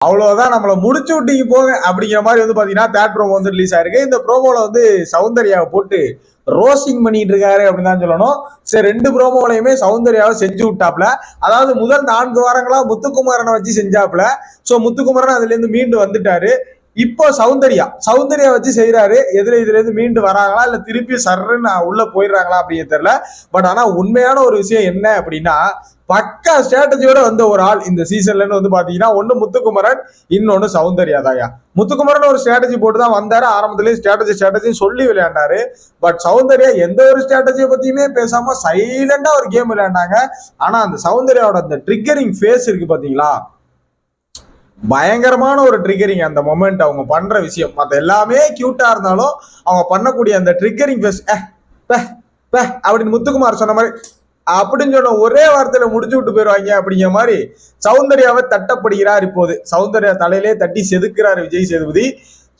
அவ்வளவுதான், நம்மளை முடிச்சு விட்டீங்க போங்க அப்படிங்கிற மாதிரி வந்து பாத்தீங்கன்னா தேர்ட் ப்ரோமோ வந்து ரிலீஸ் ஆயிருக்கு. இந்த ப்ரோமோல வந்து சௌந்தர்யாவை போட்டு ரோஸ்டிங் பண்ணிட்டு இருக்காரு அப்படின்னு தான் சொல்லணும். சரி, 2 ப்ரோமோலையுமே சௌந்தர்யாவை செஞ்சு விட்டாப்ல. அதாவது முதல் 4 வாரங்களா முத்துக்குமாரனை வச்சு செஞ்சாப்ல. சோ முத்துக்குமாரன் அதுல இருந்து மீண்டு வந்துட்டாரு. இப்போ சௌந்தர்யா வச்சு செய்யறாரு. இதுல இருந்து மீண்டு வராங்களா இல்ல திருப்பி சர்ன்னு உள்ள போயிடுறாங்களா அப்படின்னு தெரியல. பட் ஆனா உண்மையான ஒரு விஷயம் என்ன அப்படின்னா, பக்கா ஸ்ட்ராட்டஜியோட வந்த ஒரு ஆள் இந்த சீசன்ல வந்து பாத்தீங்கன்னா ஒண்ணு முத்துக்குமரன், இன்னொன்னு சௌந்தர்யா தாயா. முத்துக்குமரன் ஒரு ஸ்ட்ராட்டஜி போட்டு தான் வந்தாரு. ஆரம்பத்திலேயே ஸ்ட்ராட்டஜி சொல்லி விளையாண்டாரு. பட் சௌந்தர்யா எந்த ஒரு ஸ்ட்ராட்டஜியை பத்தியுமே பேசாம சைலண்டா ஒரு கேம் விளையாண்டாங்க. ஆனா அந்த சௌந்தர்யாவோட அந்த ட்ரிகரிங் ஃபேஸ் இருக்கு பாத்தீங்களா, பயங்கரமான ஒரு ட்ரிகரிங். அந்த மொமெண்ட் அவங்க பண்ற விஷயம் மத்த எல்லாமே கியூட்டா இருந்தாலும் அவங்க பண்ணக்கூடிய அந்த ட்ரிகரிங் ஃபேஸ் அப்படின்னு முத்துக்குமார் சொன்ன மாதிரி அப்படின்னு சொன்ன ஒரே வார்த்தையில முடிச்சு விட்டு போயிருவாங்க அப்படிங்கிற மாதிரி சௌந்தர்யாவை தட்டப்படுகிறார். இப்போது சௌந்தர்யா தலையிலே தட்டி செதுக்கிறார் விஜய் சேதுபதி.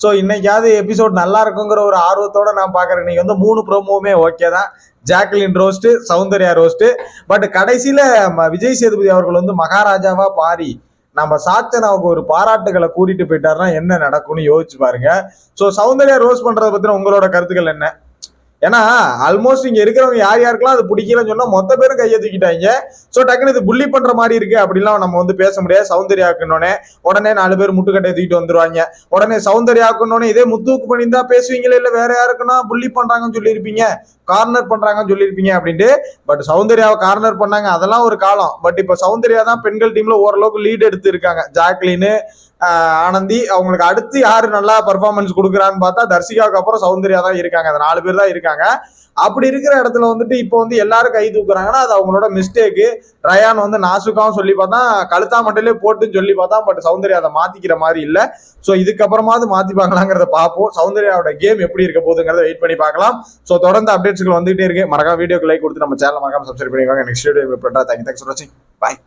ஸோ இன்னைக்காவது எபிசோட் நல்லா இருக்குங்கிற ஒரு ஆர்வத்தோட நான் பாக்குறேன். இன்னைக்கு வந்து 3 ப்ரோமோவுமே ஓகே தான். Jacqueline roast, Soundarya roast. But கடைசியில விஜய் சேதுபதி அவர்கள் வந்து மகாராஜாவா பாரி நம்ம சாச்சனாவுக்கு ஒரு பாராட்டுகளை கூட்டிட்டு போயிட்டாருன்னா என்ன நடக்கும்னு யோசிச்சு பாருங்க. ஸோ சௌந்தர்யா ரோஸ் பண்றதை பத்தின உங்களோட கருத்துக்கள் என்ன? ஏன்னா ஆல்மோஸ்ட் இங்க இருக்கிறவங்க யாருக்கெல்லாம் அது பிடிக்கலன்னு சொன்னா மொத்த பேரும் கையை தூக்கிட்டாங்க. சோ டக்குனு இது புள்ளி பண்ற மாதிரி இருக்கு அப்படிலாம் நம்ம வந்து பேச முடியாது. சௌந்தர்யாக்குன்னொன்னே உடனே 4 பேர் முட்டுக்கட்டையை தூக்கிட்டு வந்துருவாங்க. உடனே சௌந்தர்யாக்குன்னொன்னே இதே முத்துவுக்கு பண்ணியிருந்தா பேசுவீங்களே, இல்ல வேற யாருக்குன்னா புள்ளி பண்றாங்கன்னு சொல்லியிருப்பீங்க, கார்னர் பண்றாங்கன்னு சொல்லியிருப்பீங்க அப்படின்ட்டு. பட் சௌந்தர்யாவை கார்னர் பண்ணாங்க, அதெல்லாம் ஒரு காலம். பட் இப்ப சௌந்தர்யா தான் பெண்கள் டீம்ல ஓரளவுக்கு லீட் எடுத்து இருக்காங்க. ஜாக்லின், ஆனந்தி, அவங்களுக்கு அடுத்து யாரு நல்லா பர்ஃபார்மன்ஸ் கொடுக்குறான்னு பார்த்தா தர்சிகாவுக்கு அப்புறம் சௌந்தர்யா தான் இருக்காங்க. அந்த 4 பேர் தான் இருக்காங்க. அப்படி இருக்கிற இடத்துல வந்துட்டு இப்போ வந்து எல்லாரும் கை தூக்குறாங்கன்னா அது அவங்களோட மிஸ்டேக்கு. ரயான் வந்து நாசுக்காவும் சொல்லி பார்த்தா, கழுத்தா மட்டிலே போட்டுன்னு சொல்லி பார்த்தா, பட் சௌந்தர்யா அதை மாத்திக்கிற மாதிரி இல்லை. ஸோ இதுக்கப்புறமாவது மாத்திப்பாங்களாங்கிறத பார்ப்போம். சௌந்தர்யாவோட கேம் எப்படி இருக்க போகுதுங்கிறத வெயிட் பண்ணி பார்க்கலாம். ஸோ தொடர்ந்து அப்டேட்ஸ்கள் வந்துகிட்டே இருக்கு. மறக்காம வீடியோக்கு லைக் கொடுத்து நம்ம சேனல் மறக்காம சப்ஸ்கிரைப் பண்ணிக்கோங்க. நெக்ஸ்ட் வீடியோ தேங்க்ஸ் ஃபார் வாட்சிங். பாய்.